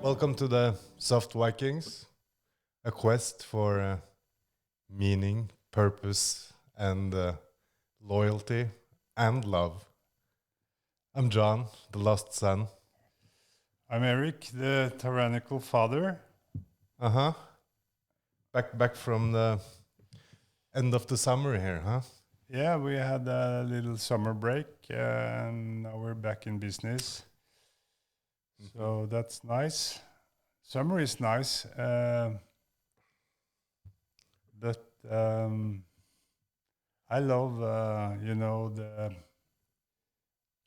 Welcome to the Soft Vikings, a quest for meaning, purpose, and loyalty and love. I'm John, the lost son. I'm Eric, the tyrannical father. Uh-huh. Back from the end of the summer here, huh? Yeah, we had a little summer break and now we're back in business. So that's nice. Summer is nice, but I love, I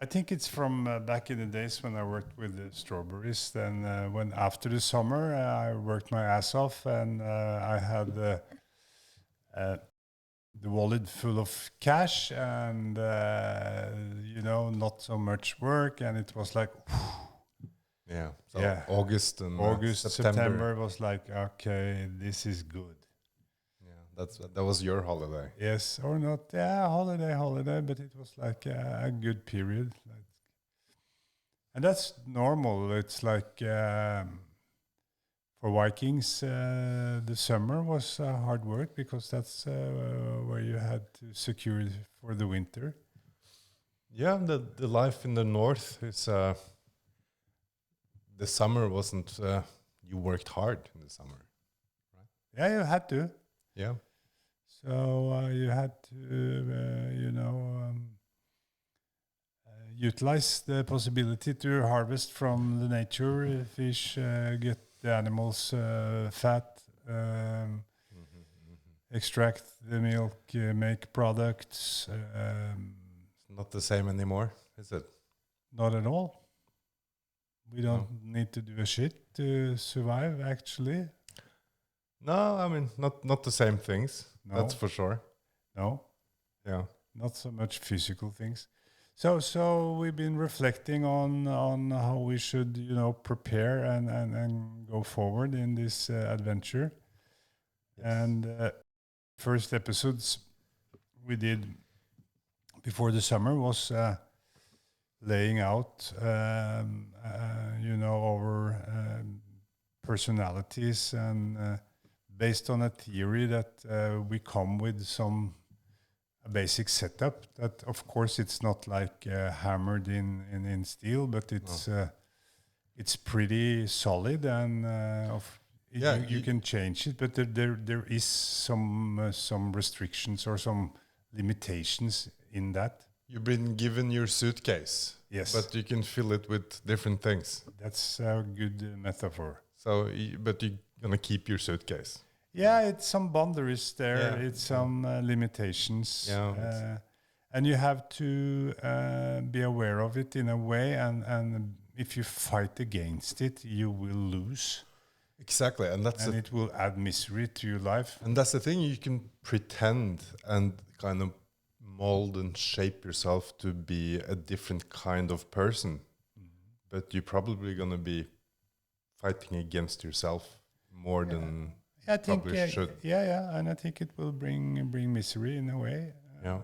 think it's from back in the days when I worked with the strawberries. Then when after the summer, I worked my ass off and I had the wallet full of cash and not so much work, and it was like Yeah. So Yeah. August and August, September. September was like, okay, this is good. Yeah, that was your holiday. Yes or not? Yeah, holiday, but it was like a good period. And that's normal. It's like for Vikings, the summer was hard work because that's where you had to secure for the winter. Yeah, the life in the north is the summer wasn't you worked hard in the summer. Yeah, you had to. Yeah. So you had to, utilize the possibility to harvest from the nature, fish, get the animals fat, extract the milk, make products. It's not the same anymore, is it? Not at all. We don't need to do a shit to survive, actually. No, I mean not the same things. No. That's for sure. No. Yeah. Not so much physical things. So we've been reflecting on how we should, prepare and go forward in this adventure. Yes. And first episodes we did before the summer was laying out, our personalities and based on a theory that we come with a basic setup that, of course, it's not like hammered in steel, but it's pretty solid and you can change it, but there is some restrictions or some limitations in that. You've been given your suitcase. Yes. But you can fill it with different things. That's a good metaphor. So, but you're gonna keep your suitcase. Yeah, it's some boundaries there. Yeah. It's some limitations. Yeah. And you have to be aware of it in a way. And if you fight against it, you will lose. Exactly. And it will add misery to your life. And that's the thing. You can pretend and kind of mold and shape yourself to be a different kind of person. But you're probably going to be fighting against yourself more than I think probably should. Yeah, and I think it will bring misery in a way. Yeah.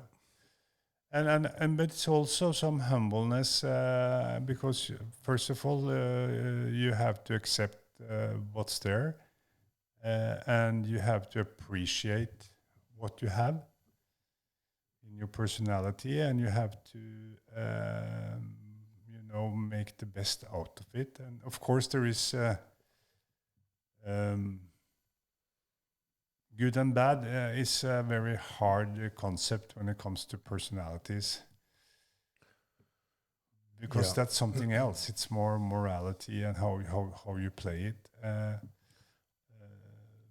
And but it's also some humbleness because first of all you have to accept what's there, and you have to appreciate what you have in your personality, and you have to make the best out of it. And of course there is good and bad is a very hard concept when it comes to personalities, because that's something else. It's more morality and how you play it.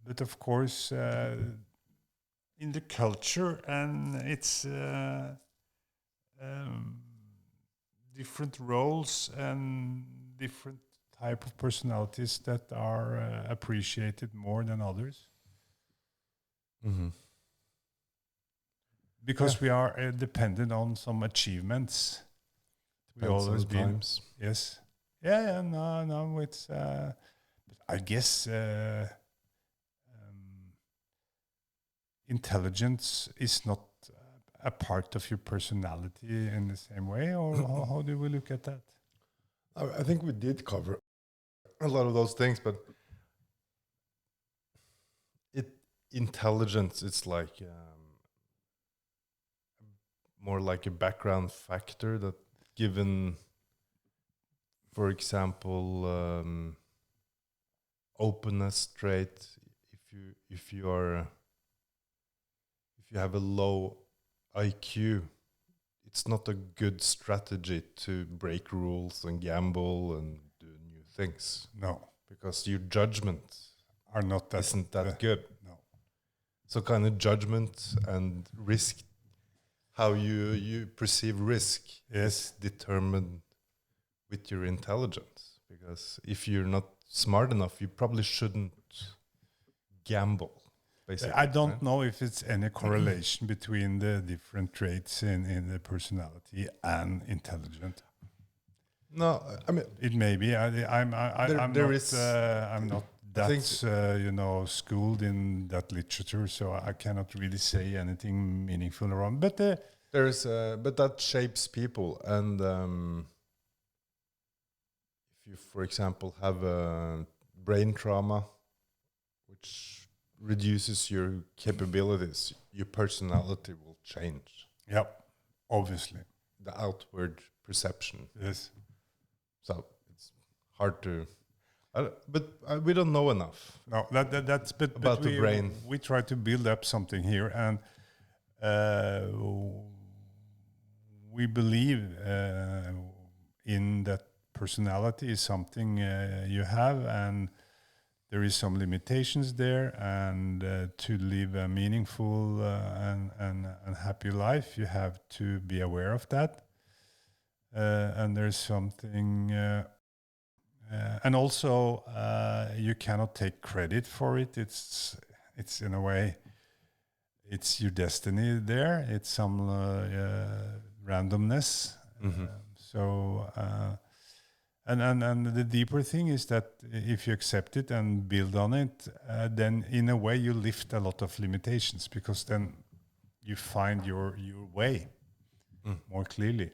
But of course, in the culture, and it's different roles and different type of personalities that are appreciated more than others. Mm-hmm. Because we are dependent on some achievements. We always been. Yes. Yeah. No. It's. I guess intelligence is not a part of your personality in the same way, or how do we look at that? I think we did cover a lot of those things, but intelligence, it's like more like a background factor that given, for example, openness trait. If you have a low IQ, it's not a good strategy to break rules and gamble and do new things. No, because your judgment are not that isn't that good. No. So kind of judgment and risk, how you perceive risk, is determined with your intelligence. Because if you're not smart enough, you probably shouldn't gamble. Basically, I don't know if it's any correlation between the different traits in the personality and intelligence. No, I mean It may be. I'm not that schooled in that literature, so I cannot really say anything meaningful around. But but that shapes people, and if you, for example, have a brain trauma, which reduces your capabilities, your personality will change. Yeah, obviously. The outward perception. Yes. So it's hard to, we don't know enough. No, that's about the brain. We try to build up something here, and we believe in that personality is something you have, and there is some limitations there, and to live a meaningful and happy life, you have to be aware of that. And there's something, and also you cannot take credit for it. It's in a way, it's your destiny there. It's some randomness. Mm-hmm. And the deeper thing is that if you accept it and build on it, then in a way you lift a lot of limitations, because then you find your way more clearly.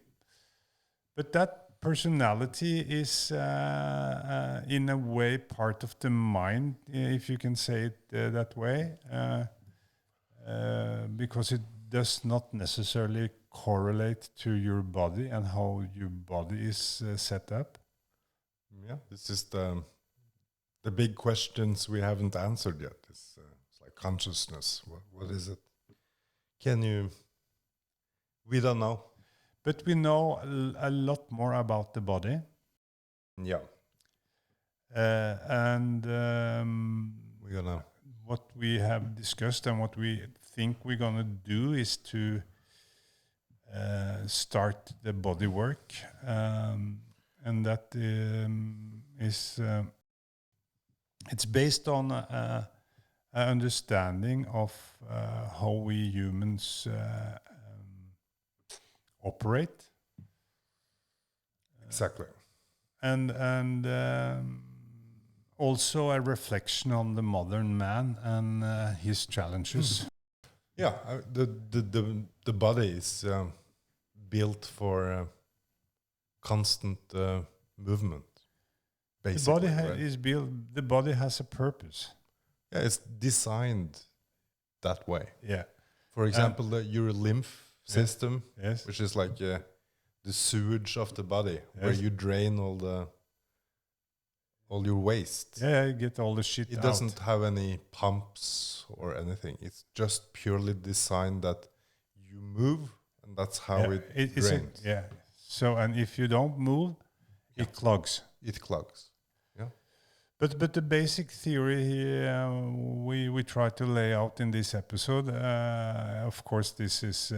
But that personality is in a way part of the mind, if you can say it that way, because it does not necessarily correlate to your body and how your body is set up. Yeah, this is the big questions we haven't answered yet. It's like consciousness. What is it? We don't know. But we know a lot more about the body. Yeah. And we're gonna. What we have discussed and what we think we're going to do is to start the body work. And that is it's based on an understanding of how we humans operate. Exactly. And also a reflection on the modern man and his challenges. Yeah, the body is built for constant movement. Basically, the body has a purpose. Yeah, it's designed that way. Yeah. For example, your lymph system, yes. which is like the sewage of the body, where you drain all your waste. Yeah, you get all the shit out. It doesn't have any pumps or anything. It's just purely designed that you move, and that's how it drains. So, and if you don't move, it clogs. It clogs. Yeah. But the basic theory here we try to lay out in this episode. Of course, this is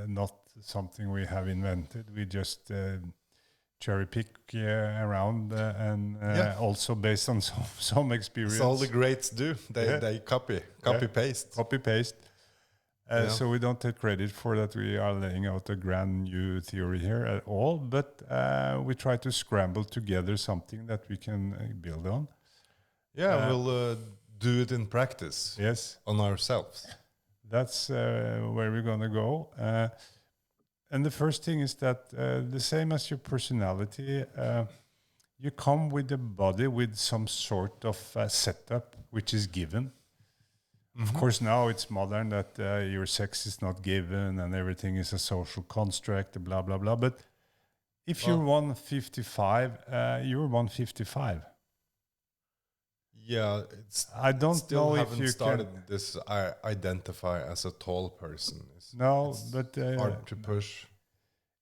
not something we have invented. We just cherry pick around and also based on some experience. That's all the greats do. They copy paste. Copy paste. So we don't take credit for that we are laying out a grand new theory here at all, but we try to scramble together something that we can build on. Yeah, we'll do it in practice. Yes. On ourselves. That's where we're going to go. And the first thing is that the same as your personality, you come with a body with some sort of setup which is given. Of course, now it's modern that your sex is not given and everything is a social construct, blah, blah, blah. But if you're 155, you're 155. Yeah, it's I don't still know if haven't you started can. this. I identify as a tall person. No, It's but hard to push.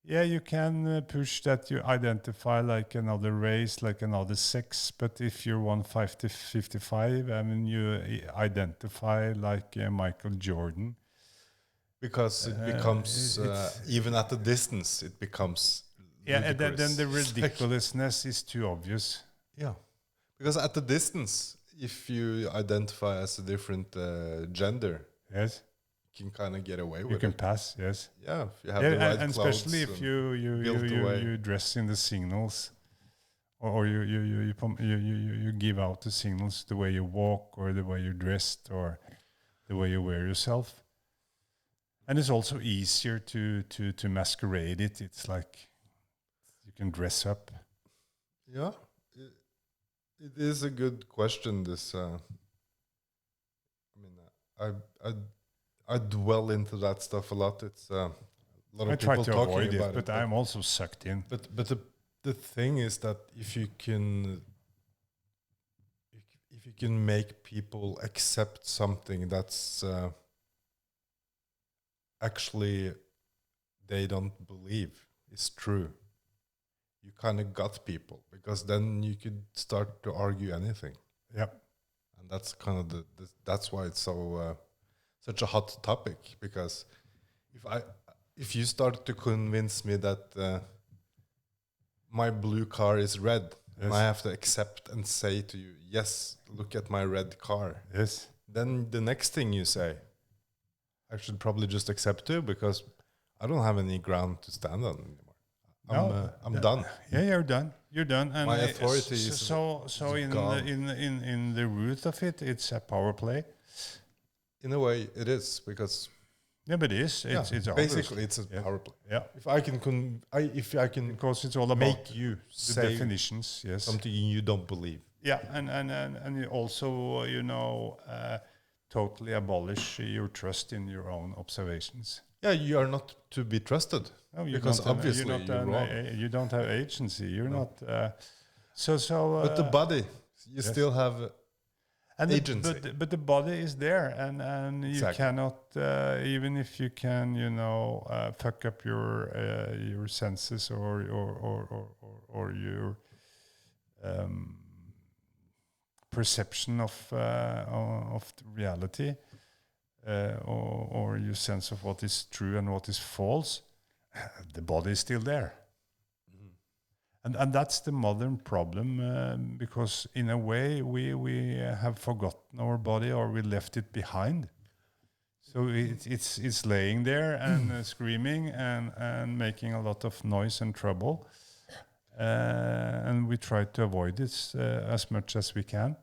yeah, you can push that you identify like another race, like another sex. But if you're 155, I mean, you identify like Michael Jordan. Because it becomes, even at a distance, it becomes Yeah, and ludicrous. then the It's like- ridiculousness is too obvious. yeah, because at a distance, if you identify as a different gender, Yes, you can kind of get away you with can it. pass. Yes, Yeah, if you have yeah, the right and clothes, especially if and you built away. you dress in the signals, or you give out the signals the way you walk, or the way you're dressed, or the way you wear yourself. And it's also easier to masquerade it. It's like you can dress up. Yeah, it is a good question. This, I mean, I dwell into that stuff a lot. It's a lot I of try people to talking avoid about it, but I'm also sucked in. But the thing is that if you can make people accept something that's actually they don't believe is true, you kind of got people, because then you could start to argue anything. Yep. And that's kind of that's why it's so such a hot topic, because if you start to convince me that my blue car is red, and Yes. I have to accept and say to you, yes, look at my red car, Yes. then the next thing you say, I should probably just accept too, because I don't have any ground to stand on anymore. I'm done. Yeah, you're done. You're done. And My authority is so in gone. in the root of it, it's a power play. In a way, it is, because Yeah, but it is. It's basically it's a Yeah. power play. Yeah, If I can because it's all about make you the say definitions. Yes. something you don't believe. Yeah, and you also totally abolish your trust in your own observations. Yeah, you are not to be trusted, No, you because don't have- obviously you're not you're wrong. you don't have agency. You're No. not. So. But the body, you yes. still have And agency. but the body is there, and you Exactly. cannot even if you can fuck up your senses or your perception of the reality or your sense of what is true and what is false. The body is still there. And that's the modern problem, because in a way we have forgotten our body, or we left it behind. So it's laying there and screaming and making a lot of noise and trouble, and we try to avoid this as much as we can.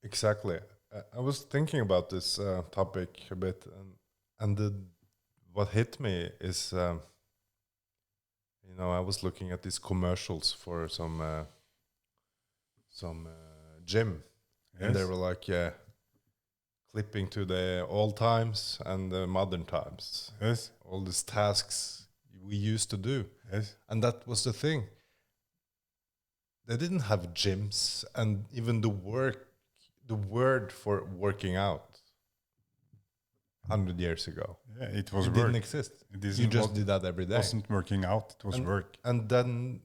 Exactly. I was thinking about this topic a bit, and what hit me is, I was looking at these commercials for some gym, and they Yes. were like, clipping to the old times and the modern times, Yes. all these tasks we used to do, Yes. and that was the thing. They didn't have gyms, and even the word for working out 100 years ago, Yeah, it was it work. didn't exist. It You isn't just did that every day. wasn't working out. It was work. And then,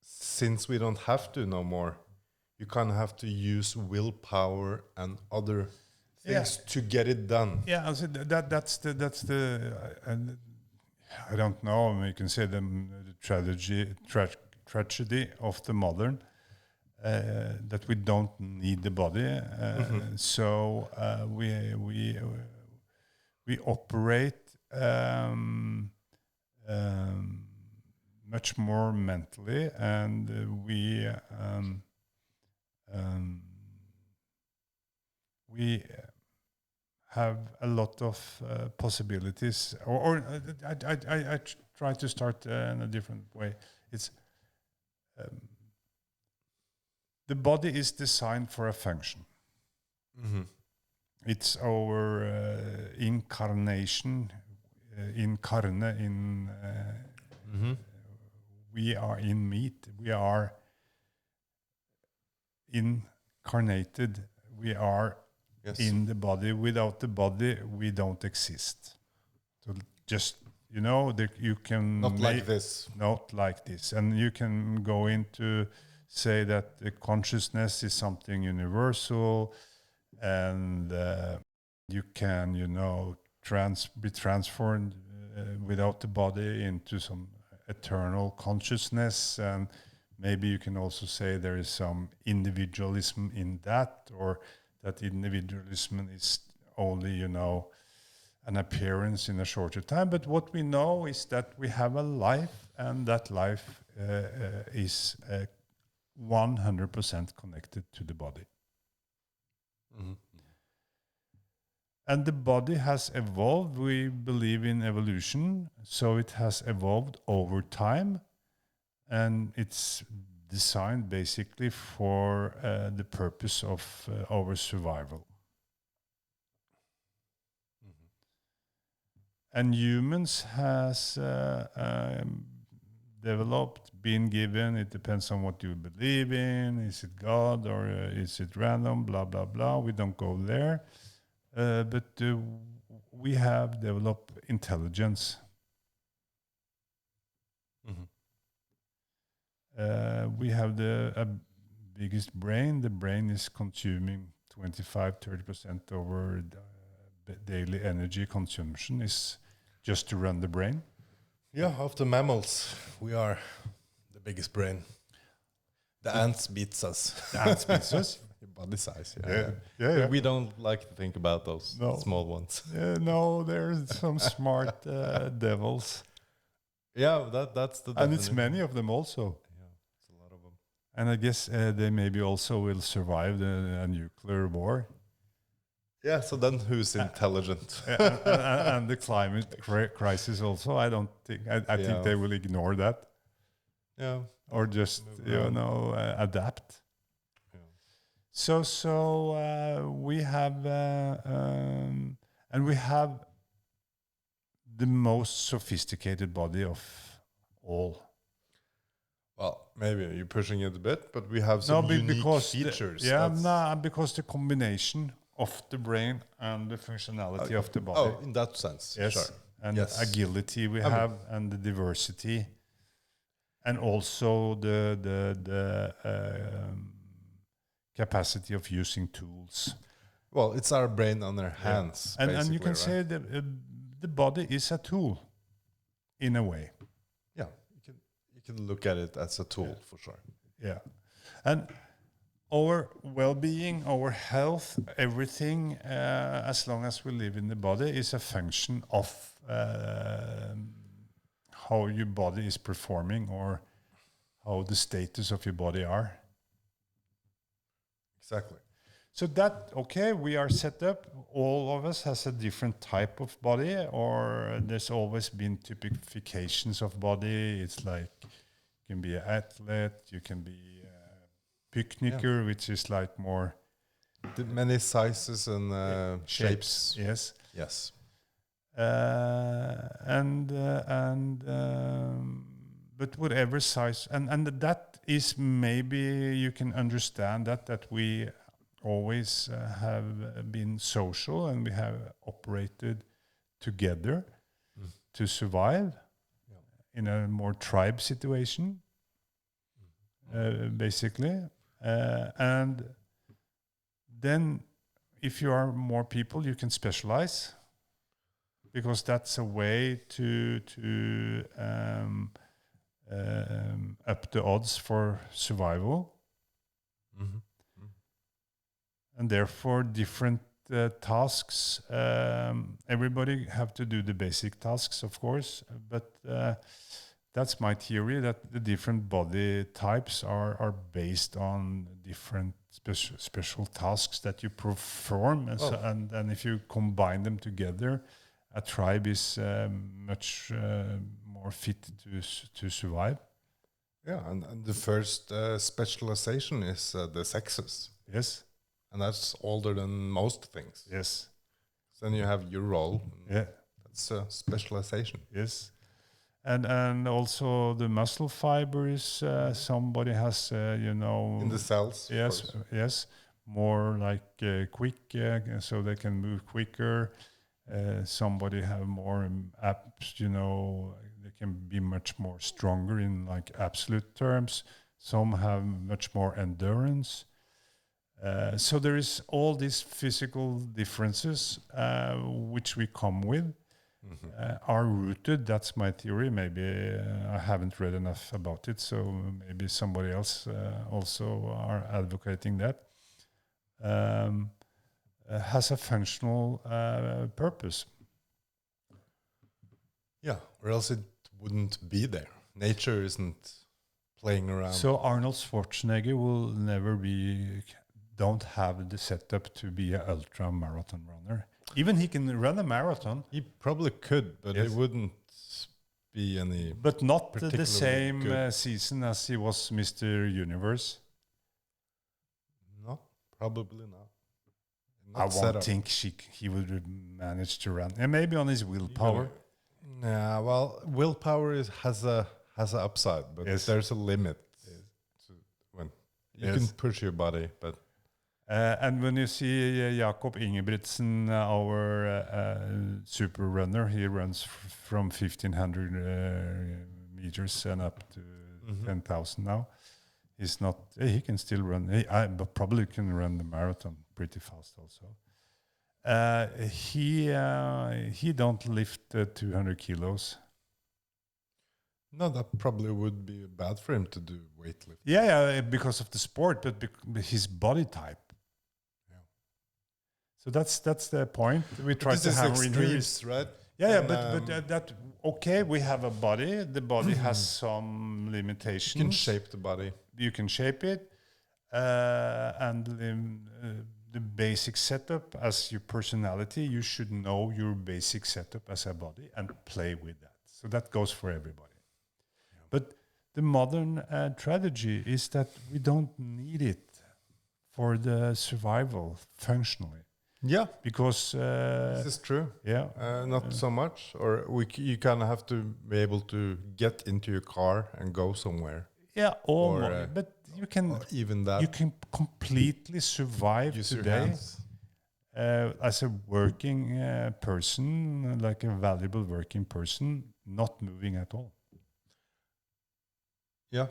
since we don't have to no more, you kind of have to use willpower and other things to get it done. Yeah, also that's the I don't know. You can say the tragedy of the modern, that we don't need the body, so we operate much more mentally, and we have a lot of possibilities. I try to start in a different way. It's the body is designed for a function. Mm-hmm. It's our incarnation, incarne, Mm-hmm. we are in meat, we are incarnated, we are Yes. in the body. Without the body, we don't exist. So just, you know, you can Not like this. not like this. And you can go into say that the consciousness is something universal, and you can, you know, be transformed without the body into some eternal consciousness. And maybe you can also say there is some individualism in that, or that individualism is only, you know, an appearance in a shorter time. But what we know is that we have a life, and that life is 100% connected to the body. Mm-hmm. And the body has evolved. We believe in evolution, so it has evolved over time, and it's designed basically for the purpose of our survival. And humans has developed, been given, it depends on what you believe in. Is it God, or is it random, blah, blah, blah. We don't go there. But we have developed intelligence. Mm-hmm. We have the biggest brain. The brain is consuming 25-30% of our daily energy consumption is just to run the brain. Yeah, of the mammals, we are the biggest brain. The ants beats us. The ants beats us. Body size, Yeah. But we don't like to think about those No. small ones. No, there's some smart devils. Yeah, that's the And it's definition. many of them also. Yeah, it's a lot of them. And I guess they maybe also will survive a nuclear war. Yeah, so then who's intelligent? And the climate crisis also. I don't think, I think they will ignore that. Yeah. Or just, you know, adapt. Yeah. So we have, and we have the most sophisticated body of all. Well, maybe you're pushing it a bit, but we have some unique features. Because the combination of the brain and the functionality of the body. Oh, in that sense, yes. Sure. And the agility we have, and the diversity, and also the capacity of using tools. Well, it's our brain on our hands, and you can say that the body is a tool, in a way. Yeah, you can look at it as a tool for sure. Yeah, and our well-being, our health, everything, as long as we live in the body, is a function of how your body is performing, or how the status of your body are. Exactly. So that, okay, we are set up. All of us has a different type of body, or there's always been typifications of body. It's like you can be an athlete, you can be a picnicker, which is like more many sizes and shapes. Yes. Yes. But whatever size, and that is, maybe you can understand that we always have been social, and we have operated together to survive in a more tribe situation, basically. And then if you are more people, you can specialize, because that's a way to up the odds for survival. Mm-hmm. And therefore different tasks. Everybody have to do the basic tasks, of course, but that's my theory, that the different body types are based on different special tasks that you perform. And if you combine them together, a tribe is much more fit to survive. Yeah, and the first specialization is the sexes, Yes, and that's older than most things. yes, Then you have your role. yeah, That's a specialization. yes. And also the muscle fibers, somebody has, In the cells, of yes, course. yes, more like quick, so they can move quicker. Somebody have more apps, they can be much more stronger in like absolute terms. Some have much more endurance. So there is all these physical differences which we come with. Are rooted. That's my theory. Maybe I haven't read enough about it, so maybe somebody else also are advocating that. Has a functional purpose. Yeah, or else it wouldn't be there. Nature isn't playing around. So Arnold Schwarzenegger will never don't have the setup to be an ultra marathon runner. Even he can run a marathon. He probably could, but Yes. it wouldn't be any. But not the particularly same good. season as he was Mr. Universe. No, probably not. I won't think he would manage to run. And maybe on his willpower. Yeah, well, willpower has a upside, but Yes. there's a limit to when you Yes. can push your body, but And when you see Jakob Ingebrigtsen, our super runner, he runs from 1,500 meters and up to 10,000 now. He's not. He can still run. But probably can run the marathon pretty fast also. He don't lift 200 kilos. no, that probably would be bad for him to do weightlifting. Yeah, because of the sport, but his body type. Yeah. So that's the point. We try This to is hammer in here. extremes, right? Yeah, And, but that okay. We have a body. The body has some limitations. you can shape the body. You can shape it, and the basic setup as your personality. You should know your basic setup as a body and play with that. So that goes for everybody. Yeah. But the modern tragedy is that we don't need it for the survival functionally. Yeah, Because this is true. yeah, Not so much, or you kind of have to be able to get into your car and go somewhere. yeah, almost. Or, But you can Or even that. you can completely survive Use your today hands. as a working person, like a valuable working person, not moving at all. Yeah.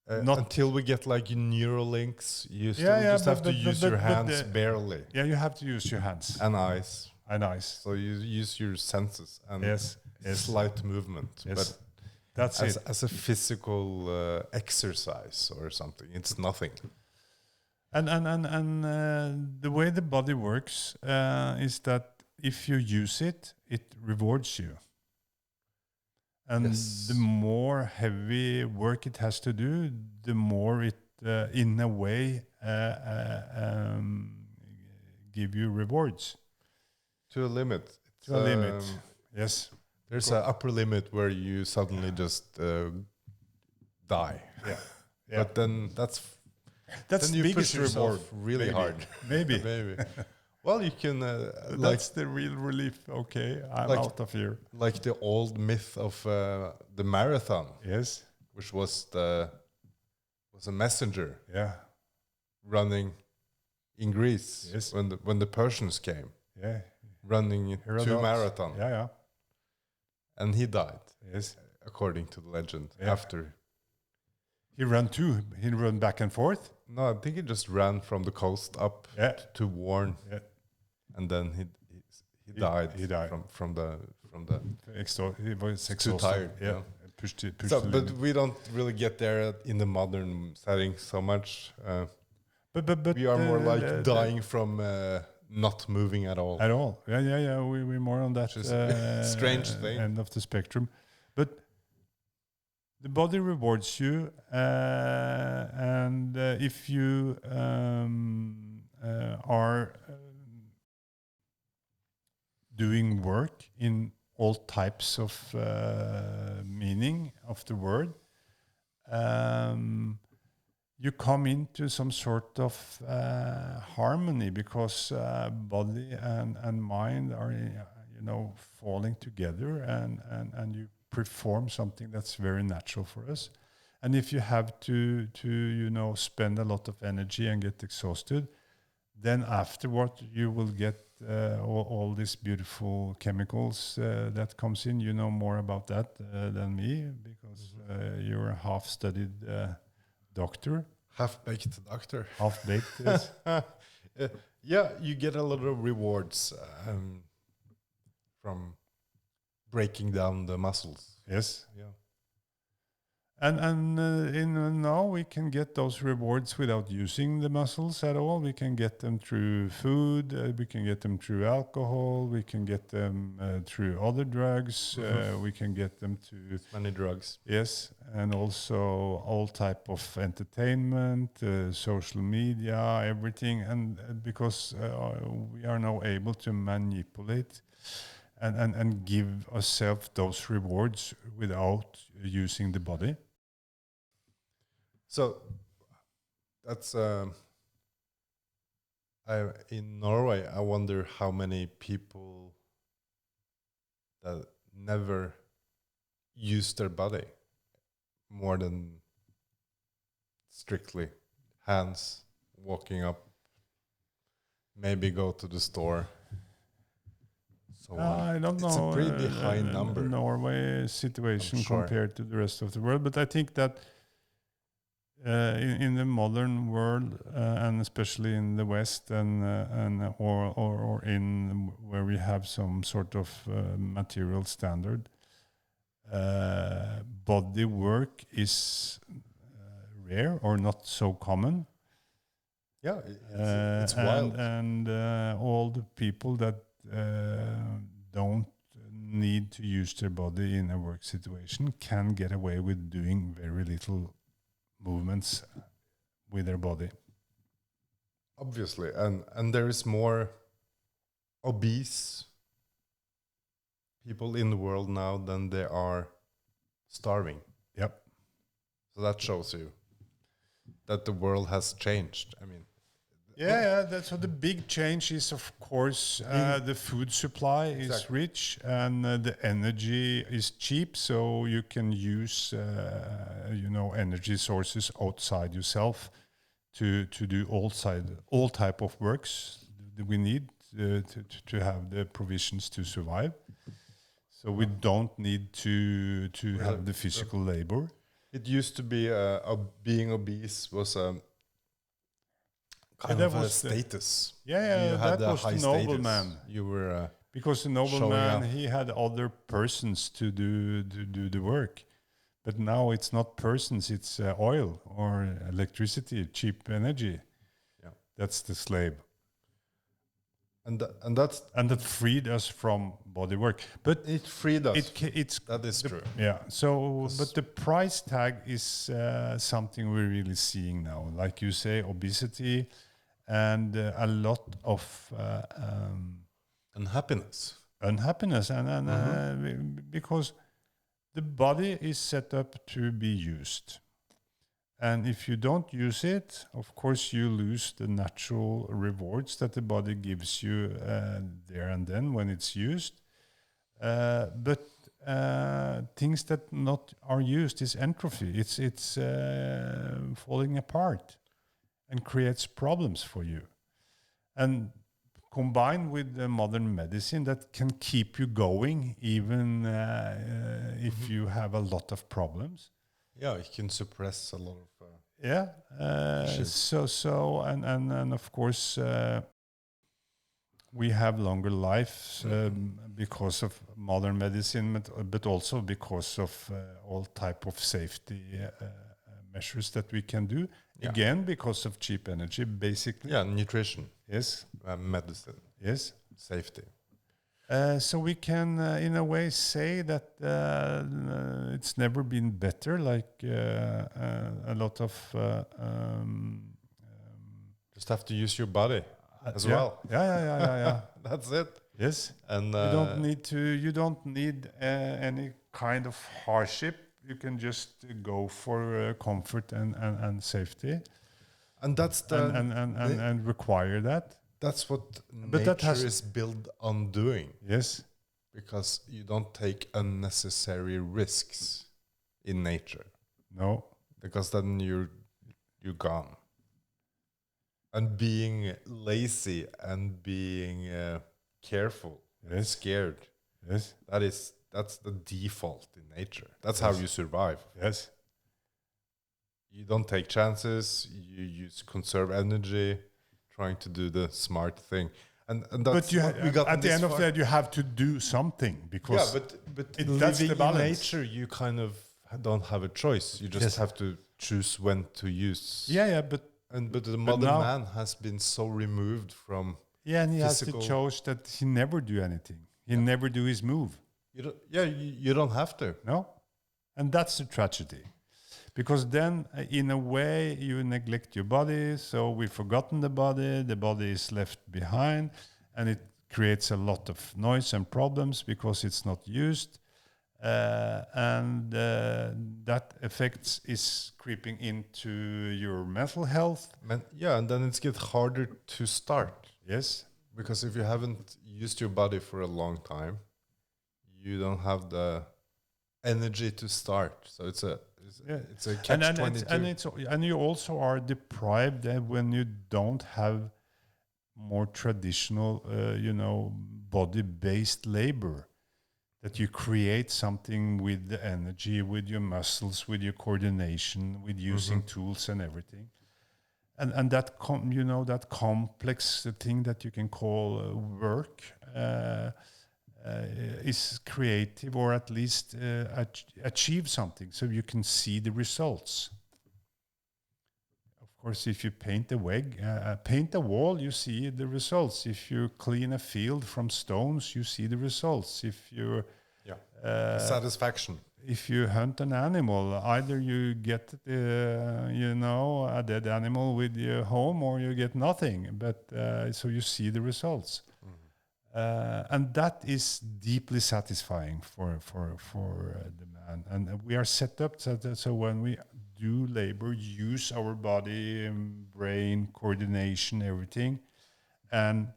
Not- until we get like neural links, you still Yeah, just have to but- use but- your but hands the- barely Yeah, you have to use your hands and eyes. and eyes. So you use your senses and Yes, yes. slight movement. Yes, But that's it. as a physical exercise or something, it's nothing. And the way the body works is that if you use it, it rewards you. And Yes. the more heavy work it has to do, the more it, in a way, give you rewards. To a limit. It's, To a limit, yes. There's an upper limit where you suddenly just die. Yeah. But then that's That's then the you biggest push yourself reward. really Maybe. hard. Maybe. Maybe. Well, you can like That's the real relief. Okay, I'm Like- out of here. like the old myth of the marathon, Yes. which was a messenger Yeah. running in Greece Yes. when the Persians came, Yeah. running Herodotus. 2 marathon, Yeah. Yeah. and he died, Yes. according to the legend. Yeah. After He ran too. He ran back and forth. no, I think he just ran from the coast up Yeah. to warn, Yeah. and then he died. he died. from the He was too exhausted. tired. Yeah. Pushed So, the but limit. we don't really get there in the modern setting so much. But We are more like the- dying from not moving at all. at all. Yeah. We're more on that Which is a strange thing. end of the spectrum. But the body rewards you, and if you are doing work in all types of meaning of the word, you come into some sort of harmony, because body and mind are, falling together, and you perform something that's very natural for us. And if you have to spend a lot of energy and get exhausted, then afterward you will get all these beautiful chemicals that comes in. You know more about that than me, because you're a half-studied doctor. Half-baked doctor. Half-baked, yes. Yeah, you get a lot of rewards from breaking down the muscles. Yes. Yeah. And now we can get those rewards without using the muscles at all. We can get them through food. We can get them through alcohol. We can get them through other drugs. We can get them to Many drugs. yes, and also all type of entertainment, social media, everything. And because we are now able to manipulate and give ourselves those rewards without using the body. So that's in Norway. I wonder how many people that never use their body more than strictly hands, walking up, maybe go to the store. So I don't know. It's a pretty high number. Norway situation I'm sure. compared to the rest of the world, but I think that in the modern world, and especially in the West, or in where we have some sort of material standard, body work is rare or not so common. Yeah, it's wild. And all the people that don't need to use their body in a work situation can get away with doing very little movements with their body. Obviously, and there is more obese people in the world now than there are starving. Yep. So that shows you that the world has changed. I mean, Yeah, that's what the big change is. Of course, the food supply is rich, and the energy is cheap, so you can use energy sources outside yourself to do all type of works that we need to have the provisions to survive. So we don't need to have the physical labor. it used to be being obese was a kind that of a was the- status. Yeah, You had that a was the high nobleman. status. You were Because the showing nobleman, up. he had other persons to do the work. But now it's not persons, it's oil or electricity, cheap energy. Yeah. That's the slave. And that's And that freed us from body work. But it freed us. it's That is true. yeah. So, but the price tag is something we're really seeing now. Like you say, obesity and a lot of And happiness. unhappiness, and because the body is set up to be used, and if you don't use it, of course you lose the natural rewards that the body gives you there and then when it's used. But things that not are used is entropy. It's falling apart and creates problems for you. And combined with the modern medicine that can keep you going even if you have a lot of problems. Yeah, it can suppress a lot of. Yeah. Issues. So and of course we have longer lives because of modern medicine, but also because of all type of safety measures that we can do. Yeah. Again, because of cheap energy, basically. Yeah, nutrition, Yes. medicine, Yes. safety. So we can, in a way, say that it's never been better. Like a lot of Just have to use your body as yeah. well. Yeah. That's it. Yes. And You don't need any kind of hardship. You can just go for comfort and safety, and that's the, and require that. that's what But that nature has is built on doing, yes, because you don't take unnecessary risks in nature, no, because then you're gone. And being lazy and being careful, and yes, scared, yes, that's the default in nature. That's how yes, you survive. yes. You don't take chances. You use conserve energy, trying to do the smart thing, and But that's what we got in at the this end of far. that, you have to do something Yeah, because but that's the living in balance. nature, you kind of don't have a choice. You just Yes. have to choose when to use. Yeah, but But the but modern now, man has been so removed from yeah, and he has to physical. choose that he never do anything. He Yeah. never do his move. You don't, yeah, you don't have to. No, and that's the tragedy. Because then, in a way, you neglect your body. So we've forgotten the body. The body is left behind, and it creates a lot of noise and problems because it's not used. And that effects is creeping into your mental health. Yeah, and then it's get harder to start, Yes. because if you haven't used your body for a long time, you don't have the energy to start. So it's a Yeah. it's a catch 22. And you also are deprived when you don't have more traditional, body-based labor. That you create something with the energy, with your muscles, with your coordination, with using tools and everything, and that that complex thing that you can call work is creative, or at least achieve something, so you can see the results. Of course, if you paint paint a wall, you see the results. If you clean a field from stones, you see the results. If you Satisfaction. if you hunt an animal, either you get a dead animal with your home, or you get nothing. But so you see the results, and that is deeply satisfying for the man. And we are set up so when we do labor, use our body, brain, coordination, everything, and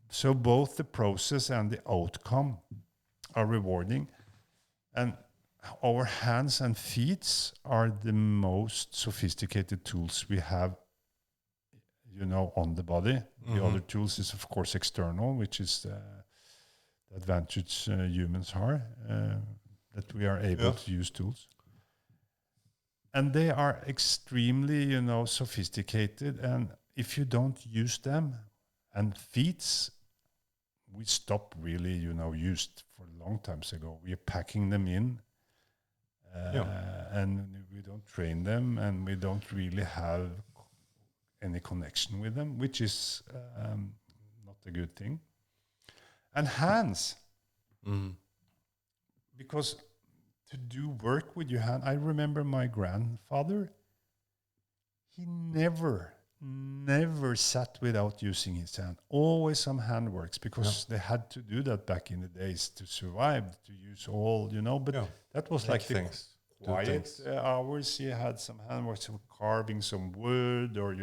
so both the process and the outcome are rewarding. And our hands and feet are the most sophisticated tools we have, on the body. The other tools is, of course, external, which is the advantage humans are, that we are able to use tools. And they are extremely, sophisticated. And if you don't use them, and feet, we stopped really, used for a long time ago. We are packing them in, and we don't train them, and we don't really have any connection with them, which is not a good thing. And hands, because to do work with your hand, I remember my grandfather, he never sat without using his hand. Always some handworks, because they had to do that back in the days to survive, to use all, but that was like the quiet hours. He had some handworks, of carving some wood, or,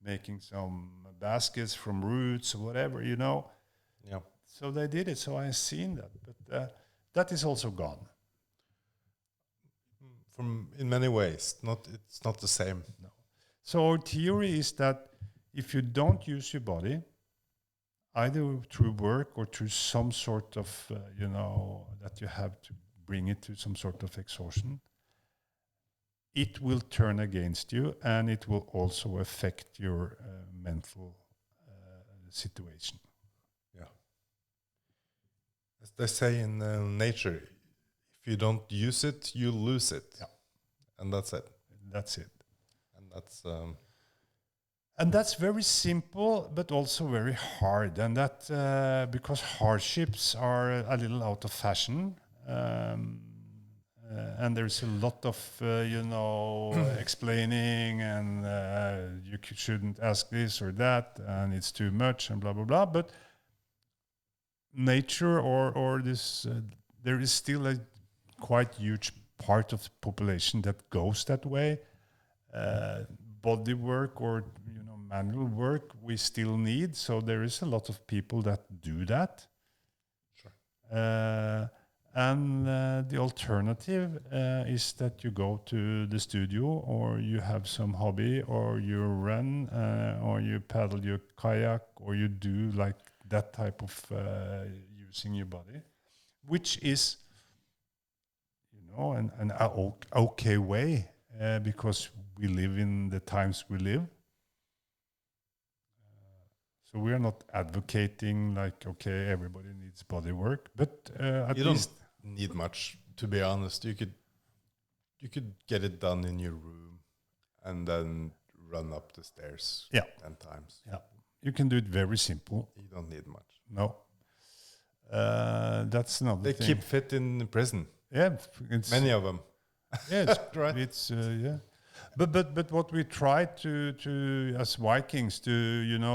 making some baskets from roots or whatever, Yeah. So they did it. So I've seen that. But that is also gone. In many ways, it's not the same. No. So our theory is that if you don't use your body, either through work or through some sort of, that you have to bring it to some sort of exhaustion, it will turn against you, and it will also affect your mental situation. Yeah. As they say in nature, if you don't use it, you lose it. Yeah. And that's it. That's it. And that's and that's very simple, but also very hard. And that because hardships are a little out of fashion. and there's a lot of explaining, and you shouldn't ask this or that, and it's too much, and blah blah blah. But nature or this, there is still a quite huge part of the population that goes that way. Body work or manual work we still need, so there is a lot of people that do that. Sure. And the alternative is that you go to the studio, or you have some hobby, or you run, or you paddle your kayak, or you do like that type of using your body, which is an okay way, because we live in the times we live. So we are not advocating like, okay, everybody needs body work, but at You least don't need much, to be honest. You could get it done in your room and then run up the stairs 10 times. Yeah, you can do it very simple. You don't need much. No, that's another They thing. keep fit in prison. Yeah, Many of them. Yeah, it's, Right. It's yeah. But what we try to as Vikings to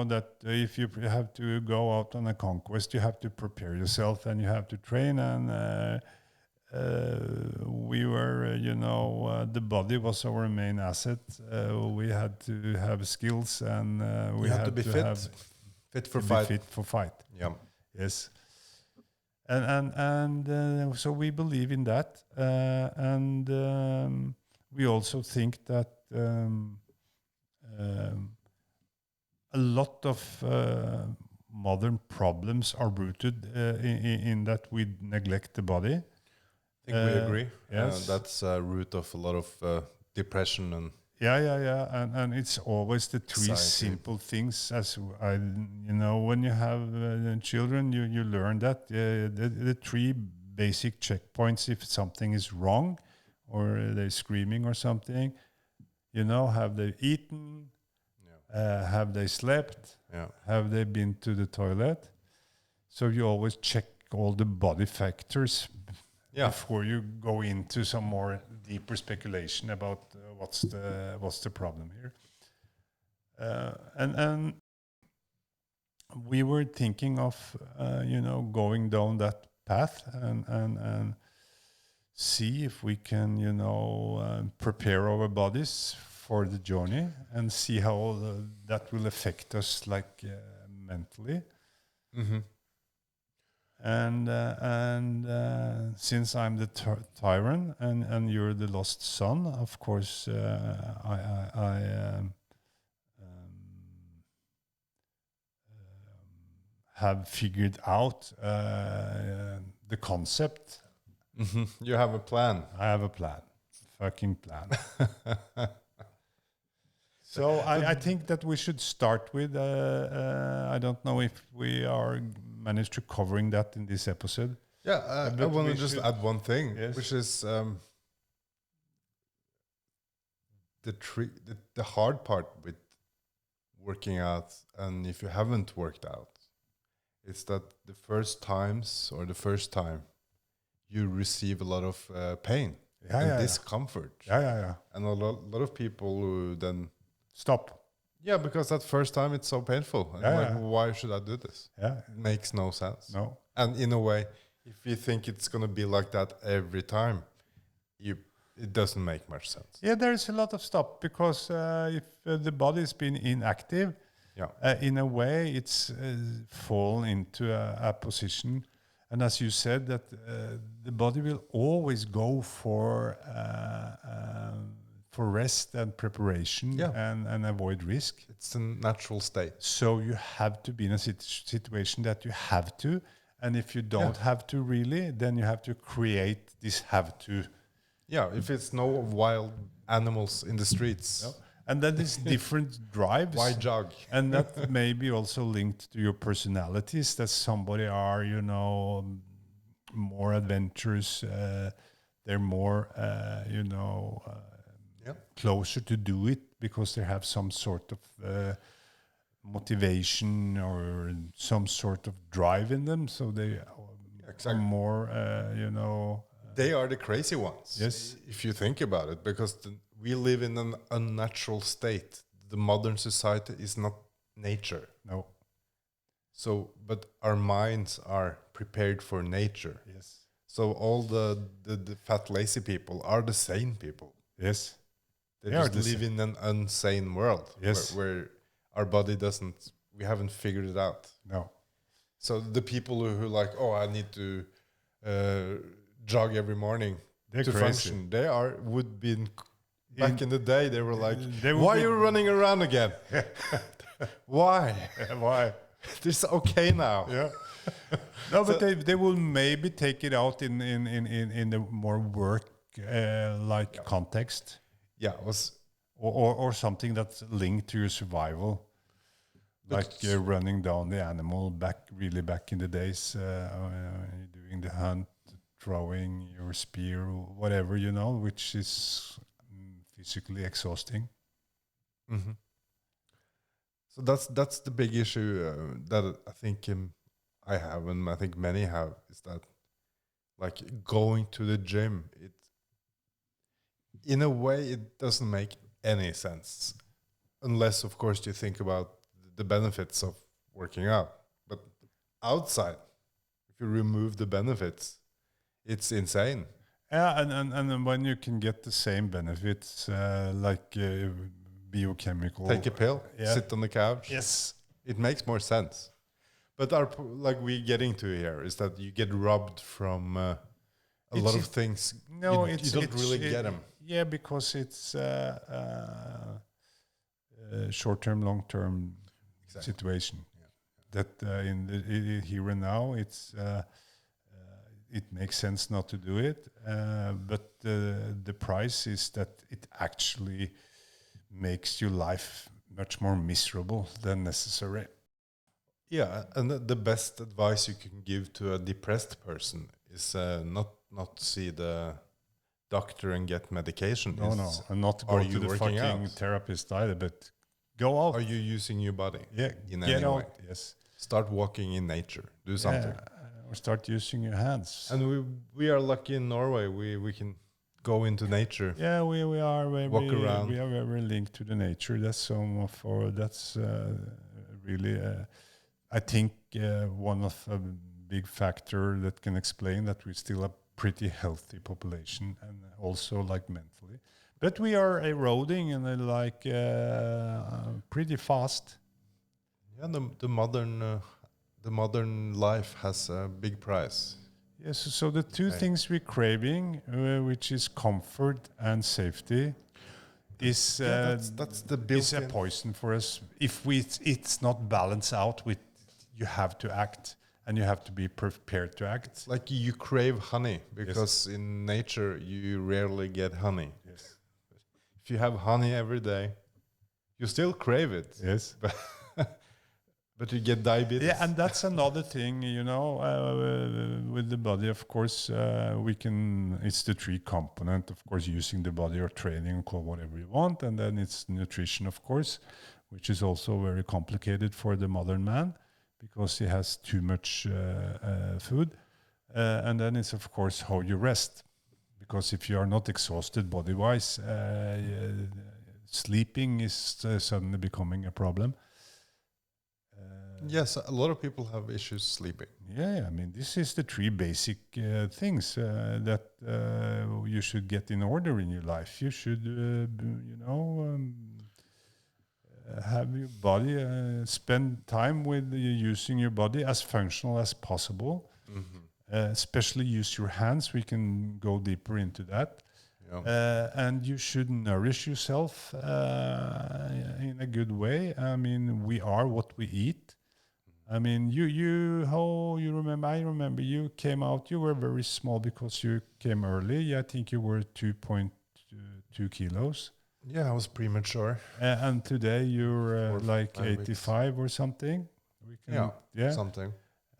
that if you have to go out on a conquest, you have to prepare yourself and you have to train, and we were the body was our main asset. We had to have skills, and we You have had to be fit for fight. Fit for fight. Yeah. Yes. And so we believe in that, and we also think that a lot of modern problems are rooted in that we neglect the body. I think we agree. Yes. That's a root of a lot of depression and And it's always the three Anxiety. simple things. As when you have children, you learn that the three basic checkpoints if something is wrong, or they're screaming or something. Have they eaten? Have they slept? yeah. Have they been to the toilet? So you always check all the body factors before you go into some more deeper speculation about what's the problem here. And we were thinking of going down that path and see if we can prepare our bodies for the journey, and see how that will affect us mentally. Mm-hmm. And since I'm the tyrant and you're the lost son, of course, I have figured out the concept. Mm-hmm. You have a plan. I have a plan, fucking plan. So I think that we should start with. I don't know if we are managed to covering that in this episode. Yeah, I But want we to just should- add one thing, Yes. which is the hard part with working out, and if you haven't worked out, it's that the first time you receive a lot of pain and discomfort, Yeah. and a lot of people who then Stop. because that first time it's so painful. And Yeah, like, yeah. why should I do this? Yeah. It makes no sense. No. And in a way, if you think it's going to be like that every time, it doesn't make much sense. Yeah, there's a lot of stop, because if the body's been inactive, in a way, it's fallen into a position. And as you said, that the body will always go for rest and preparation, and avoid risk. It's a natural state. So you have to be in a situation that you have to. And if you don't have to really, then you have to create this have to. Yeah, if it's no wild animals in the streets, And then there's different drives. why jog? And that may be also linked to your personalities, that somebody are, more adventurous. They're more, closer to do it because they have some sort of motivation or some sort of drive in them. So they are more, they are the crazy ones. Yes. If you think about it, because we live in an unnatural state. The modern society is not nature. No. So, but our minds are prepared for nature. Yes. So all the fat, lazy people are the sane people. Yes. They They are just the live in an unsane world Yes. where our body doesn't, we haven't figured it out. No. So the people who like, oh, I need to jog every morning They're to crazy. function, they would be back in the day, they were like, They would why be- are you running around again? Why? Why? This is okay now. Yeah. No, but they will maybe take it out in the more work like context, Yeah, it was or something that's linked to your survival, like running down the animal back in the days, doing the hunt, throwing your spear, whatever, which is physically exhausting. Mm-hmm. So that's the big issue that I think I have, and I think many have, is that like going to the gym, it in a way it doesn't make any sense, unless of course you think about the benefits of working out. But outside, if you remove the benefits, it's insane. Yeah, and when you can get the same benefits, like biochemical. Take a pill, Yeah. sit on the couch. Yes. It makes more sense. But like we getting to here is that you get robbed from a lot of things. No, you don't really get them. Yeah, because it's short-term, long-term situation. Yeah. That here and now, it makes sense not to do it. But the price is that it actually makes your life much more miserable than necessary. Yeah, and the best advice you can give to a depressed person is not see the doctor and get medication. No, and not go are to you the working fucking out? therapist either, but go out. Are you using your body? Yeah, in get any out. way? Yes, Start walking in nature. Do something. or start using your hands. And we are lucky in Norway. We can go into nature. Yeah, we are very Walk around. We are very linked to the nature. That's really I think one of a big factor that can explain that we still a pretty healthy population, and also like mentally, but we are eroding and pretty fast. Yeah, the modern life has a big price. Yes, so the two things we're craving, which is comfort and safety, is that's the is a built-in. poison for us if it's not balanced out with you have to act and you have to be prepared to act. Like you crave honey because in nature you rarely get honey. Yes. If you have honey every day, you still crave it. Yes. But you get diabetes. Yeah, and that's another thing, with the body, of course, it's the three component, of course, using the body or training, call whatever you want. And then it's nutrition, of course, which is also very complicated for the modern man because he has too much food. And then it's, of course, how you rest. Because if you are not exhausted body-wise, sleeping is suddenly becoming a problem. Yes, a lot of people have issues sleeping. Yeah, I mean, this is the three basic things that you should get in order in your life. You should, have your body, spend time with using your body as functional as possible. Mm-hmm. Especially use your hands. We can go deeper into that. Yeah. And you should nourish yourself in a good way. I mean, we are what we eat. I mean, you remember? I remember you came out. You were very small because you came early. Yeah, I think you were 2.2 kilos. Yeah, I was premature. And today you're like 5 85 weeks. or something. Yeah, something.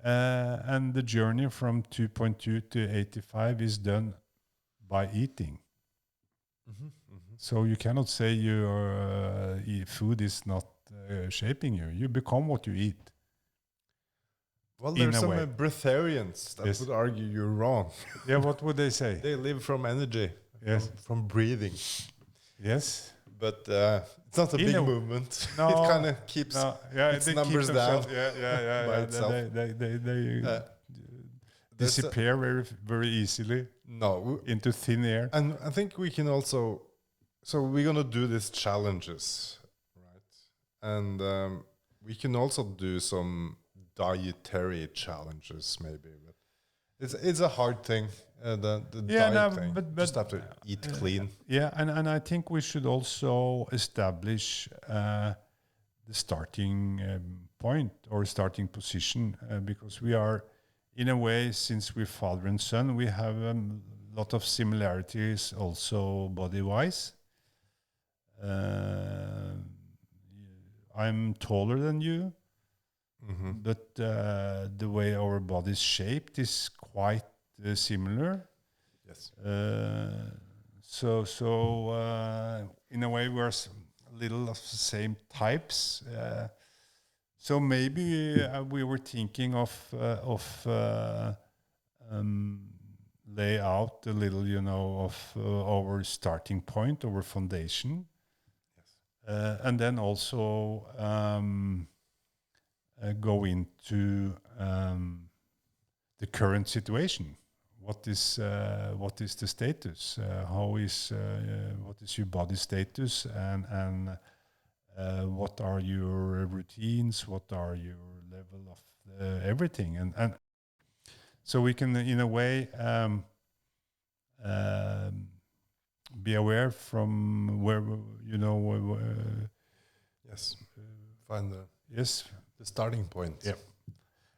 And the journey from 2.2 to 85 is done by eating. Mm-hmm. Mm-hmm. So you cannot say your food is not shaping you. You become what you eat. Well, in there's a some way. breatharians that Yes. would argue you're wrong. Yeah, what would they say? They live from energy, Yes. from breathing. Yes. But it's not a In big a- movement. No. It kind of keeps No. Yeah, its they keep numbers down themselves. Yeah, yeah, yeah, by yeah. itself. They Uh, there's a- disappear very easily no, into thin air. and I think we can also. So we're gonna do these challenges, right? And we can also do some dietary challenges, maybe. But it's a hard thing. The Yeah, diet no, thing. but Just have to eat clean. Yeah, and I think we should also establish the starting point or starting position because we are, in a way, since we're father and son, we have a lot of similarities also body-wise. I'm taller than you, but the way our body is shaped is quite similar. Yes. So in a way, we're a little of the same types. So maybe we were thinking of lay out a little, of our starting point, our foundation, and then also go into the current situation. What is the status? What is your body status, and what are your routines? What are your level of everything? And so we can, in a way, be aware from where Yes. Find yes. the starting point. Yeah.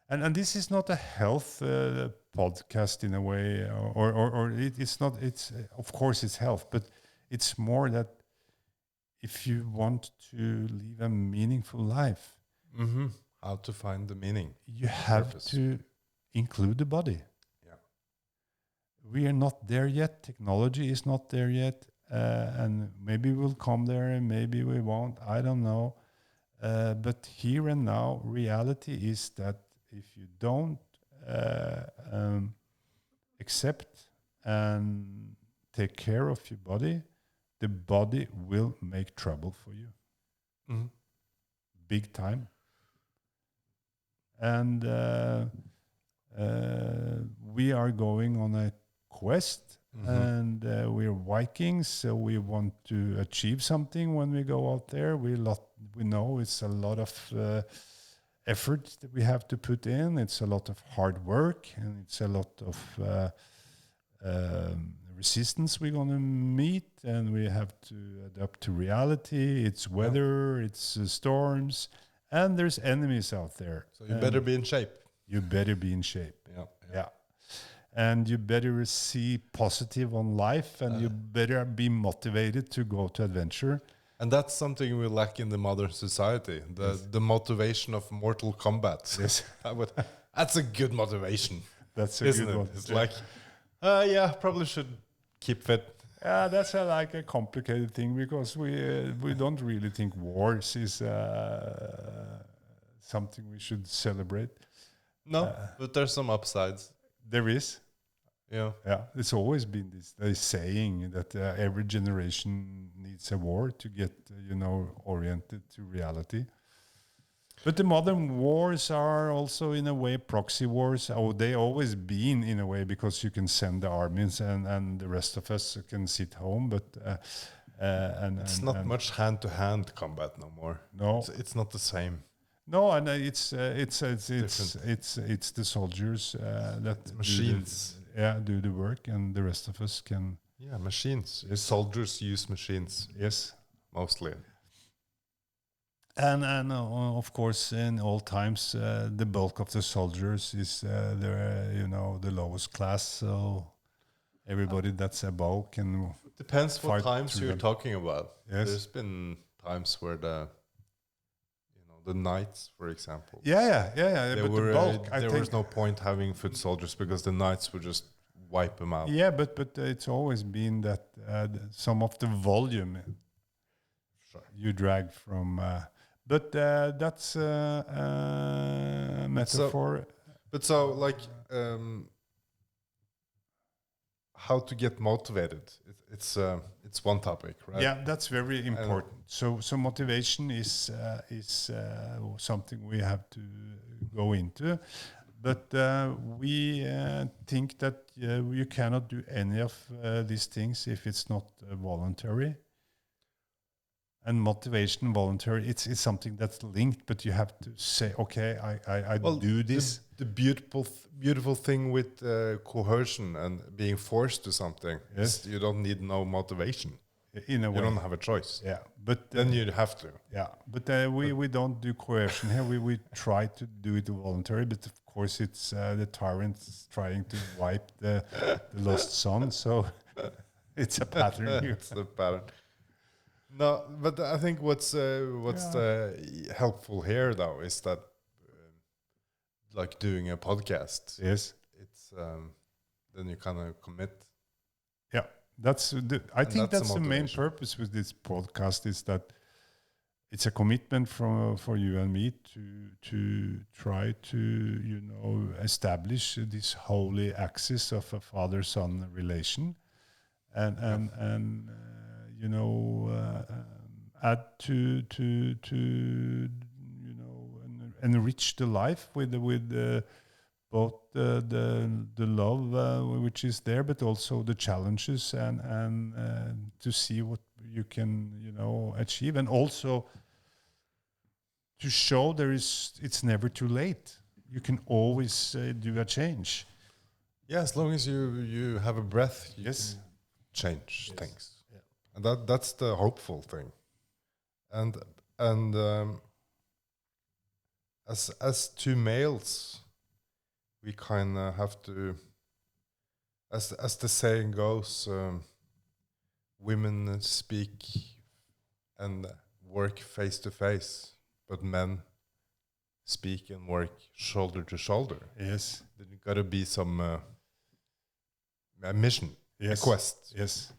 And this is not a health podcast in a way, or it's not. It's of course it's health, but it's more that if you want to live a meaningful life, How to find the meaning. you have Purpose. to include the body. Yeah. We are not there yet. Technology is not there yet, and maybe we'll come there, and maybe we won't. I don't know. But here and now, reality is that if you don't accept and take care of your body, the body will make trouble for you. Big time. And we are going on a quest, and we're Vikings, so we want to achieve something when we go out there. We know it's a lot of effort that we have to put in. It's a lot of hard work, and it's a lot of resistance we're going to meet, and we have to adapt to reality. It's weather, it's storms, and there's enemies out there. So you better be in shape. You better be in shape. Yeah. And you better see positive on life, and you better be motivated to go to adventure. And that's something we lack in the modern society. The motivation of Mortal Kombat. Yes. That's a good motivation. That's a isn't good it? one. It's like, probably should keep fit. Yeah, that's like a complicated thing because we don't really think wars is something we should celebrate. No, but there's some upsides. There is. Yeah. Yeah, it's always been this saying that every generation needs a war to get oriented to reality. But the modern wars are also in a way proxy wars. Oh, they always been in a way because you can send the armies and the rest of us can sit home. But It's not much hand-to-hand combat no more. No, It's not the same. no, and it's the soldiers that Machines. do the work, and the rest of us can. Yeah, machines. Soldiers use machines Yes. mostly. And of course, in all times, the bulk of the soldiers is the lowest class. So everybody that's above can. Depends what fight times through you're them. talking about. Yes. There's been times where the knights, for example. Yeah. There But were, the bulk, there was no point having foot soldiers because the knights would just wipe them out. Yeah, but it's always been that some of the volume you drag from. But that's a metaphor. But so like how to get motivated? It's one topic, right? Yeah, that's very important. So motivation is something we have to go into, but we think that you cannot do any of these things if it's not voluntary. And motivation, voluntary, it's something that's linked, but you have to say, okay, I Well, do this. the beautiful thing with coercion and being forced to something Yes. is you don't need no motivation. In a You way. don't have a choice. Yeah, but Then you have to. yeah, but we don't do coercion here. We try to do it voluntary, but of course it's the tyrants trying to wipe the lost son. So it's a pattern here. It's the pattern. No, but I think what's helpful here though is that like doing a podcast, Yes. it's then you kind of commit. Yeah, I think that's the that's the main motivation. purpose with this podcast is that it's a commitment for you and me to try to establish this holy axis of a father-son relation, and add to enrich the life with both the love which is there, but also the challenges and to see what you can achieve, and also to show it's never too late. You can always do a change. Yeah, as long as you have a breath, you Yes. can change things, Yeah. and that's the hopeful thing. And as two males, we kind of have to, as the saying goes, women speak and work face to face, but men speak and work shoulder to shoulder. Yes. There got to be some a mission, Yes. a quest Yes.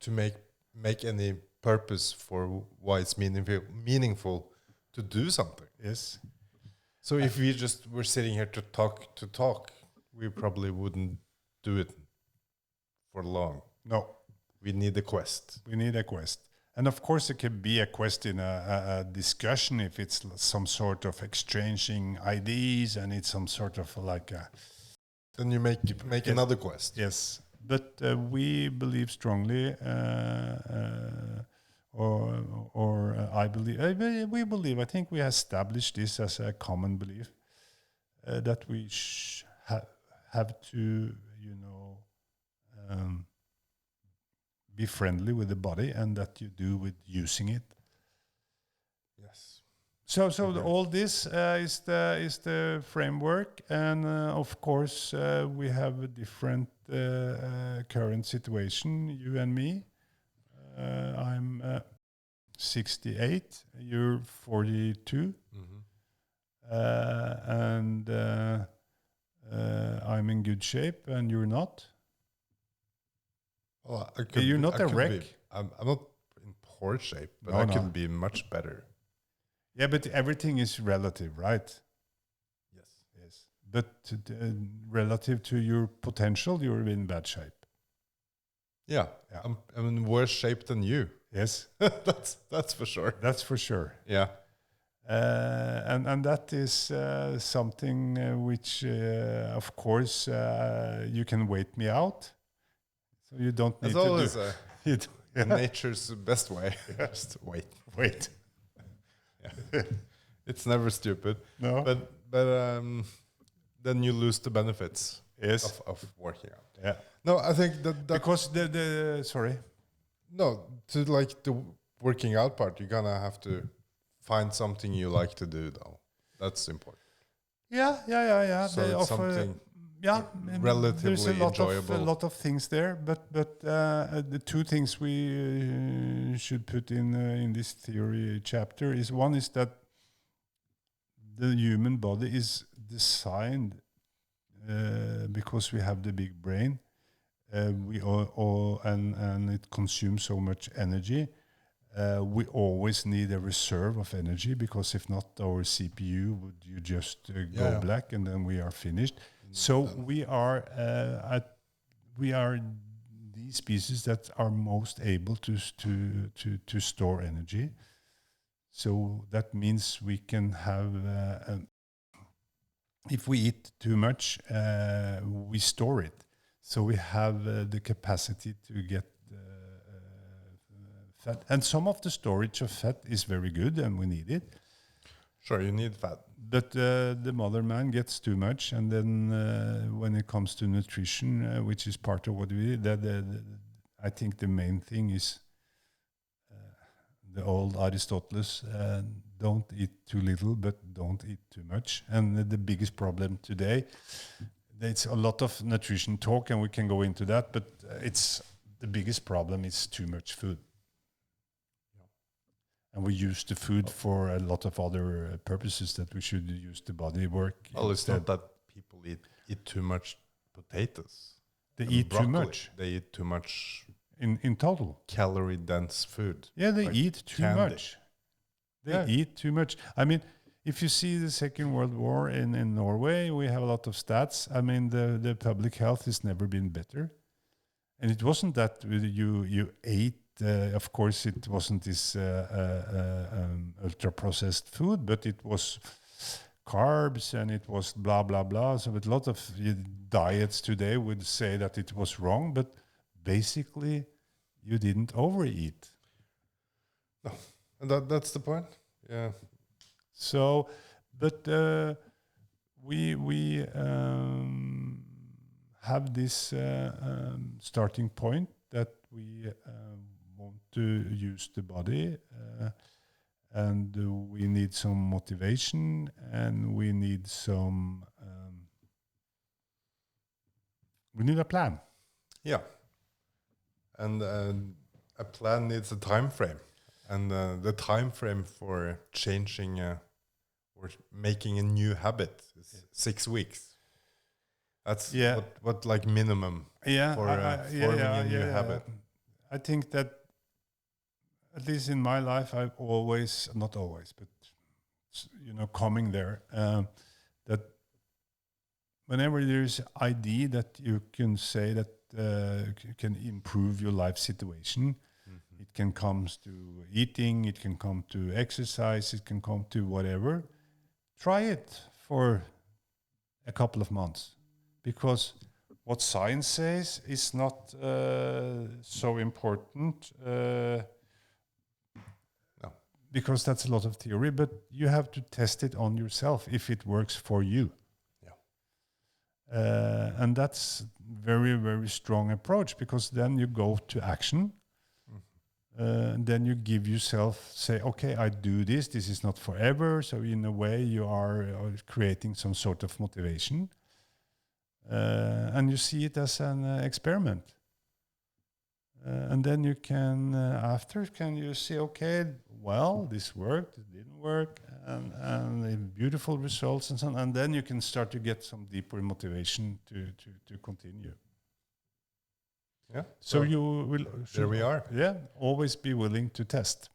to make any purpose for why it's meaningful to do something. Yes. So if we just were sitting here to talk, we probably wouldn't do it for long. No. We need a quest. We need a quest. And of course, it can be a quest in a discussion if it's some sort of exchanging ideas and it's some sort of like a... Then you make Yes. another quest. Yes. But we believe strongly, or I believe, we believe, I think we established this as a common belief, that we have to, be friendly with the body, and that you do with using it. Yes. So Okay. all this is the framework, and of course we have a different current situation. You and me. I'm 68. You're 42, and I'm in good shape, and you're not. Well, You're not a wreck. I'm not in poor shape, but No, I no. could be much better. Yeah, but everything is relative, right? Yes. Yes. But relative to your potential, you're in bad shape. Yeah. Yeah. I'm in worse shape than you. Yes, that's for sure. that's for sure. Yeah. And that is something which, of course, you can wait me out. So you don't need As to always, do. You don't- nature's best way. Just wait. Wait. It's never stupid. No. But then you lose the benefits Yes. of working out. Yeah. No, I think that Because sorry. no, to like the working out part, you're gonna have to find something you like to do though. That's important. Yeah. So They it's offer, something relatively there's a enjoyable. lot of things there, but the two things we should put in this theory chapter is, one is that the human body is designed because we have the big brain, we all and it consumes so much energy. We always need a reserve of energy, because if not, our CPU would you just go Yeah. black, and then we are finished. So we are the species that are most able to store energy. So that means we can have, if we eat too much, we store it. So we have the capacity to get fat. And some of the storage of fat is very good, and we need it. Sure, you need fat. But the mother man gets too much, and then when it comes to nutrition, which is part of what we do, I think the main thing is the old Aristoteles, don't eat too little, but don't eat too much. And the biggest problem today, it's a lot of nutrition talk, and we can go into that, but it's the biggest problem is too much food. And we use the food for a lot of other purposes that we should use the body work. Well, it's not that people eat too much potatoes. They and eat broccoli. too much. They eat too much In total. calorie-dense food. Yeah, they like eat too candy. much. They eat too much. I mean, if you see the Second World War in Norway, we have a lot of stats. I mean, the public health has never been better. And it wasn't that you ate, of course, it wasn't this ultra-processed food, but it was carbs and it was blah, blah, blah. So a lot of diets today would say that it was wrong, but basically you didn't overeat. No, and that's the point. Yeah. So, but we have this starting point that we want to use the body, and we need some motivation, and we need some we need a plan. Yeah. And a plan needs a time frame. And the time frame for changing or making a new habit is 6 weeks. That's what like minimum for forming a new habit. I think that, at least in my life, I've always, not always, but coming there, that whenever there's an idea that you can say that can improve your life situation, it can come to eating, it can come to exercise, it can come to whatever. Try it for a couple of months, because what science says is not so important, because that's a lot of theory, but you have to test it on yourself if it works for you. And that's very, very strong approach, because then you go to action. Then you give yourself, say, okay, I do this. This is not forever. So in a way, you are creating some sort of motivation. And you see it as an experiment. And then you can, can you say, okay, well, this worked, it didn't work, and beautiful results and so on. And then you can start to get some deeper motivation to continue. Yeah. So you will. There we are. Yeah. Always be willing to test.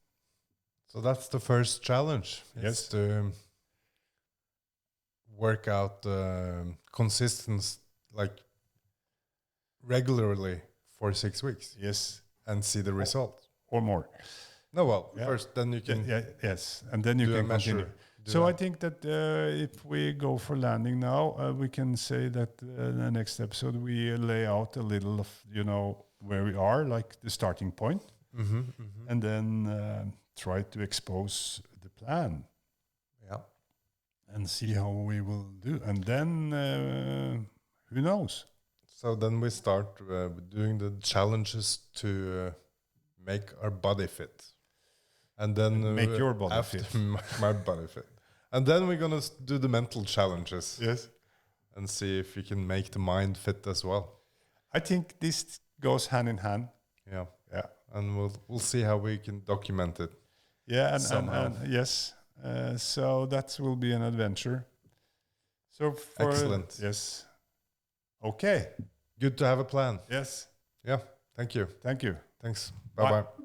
So that's the first challenge. Yes. It's to work out consistency, like regularly for 6 weeks. Yes. And see the result. Or more. No, well, first then you can. Yes. And then you can continue. So I think that if we go for landing now, we can say that the next episode we lay out a little of where we are, like the starting point, and then try to expose the plan. Yeah. And see how we will do, and then who knows? So then we start doing the challenges to make our body fit, and then make your body after fit. my body fit. And then we're going to do the mental challenges. Yes. And see if we can make the mind fit as well. I think this goes hand in hand. Yeah. Yeah. And we'll see how we can document it. Yeah, and yes. So that will be an adventure. So excellent. Yes. Okay. Good to have a plan. Yes. Yeah. Thank you. Thank you. Thanks. Bye-bye.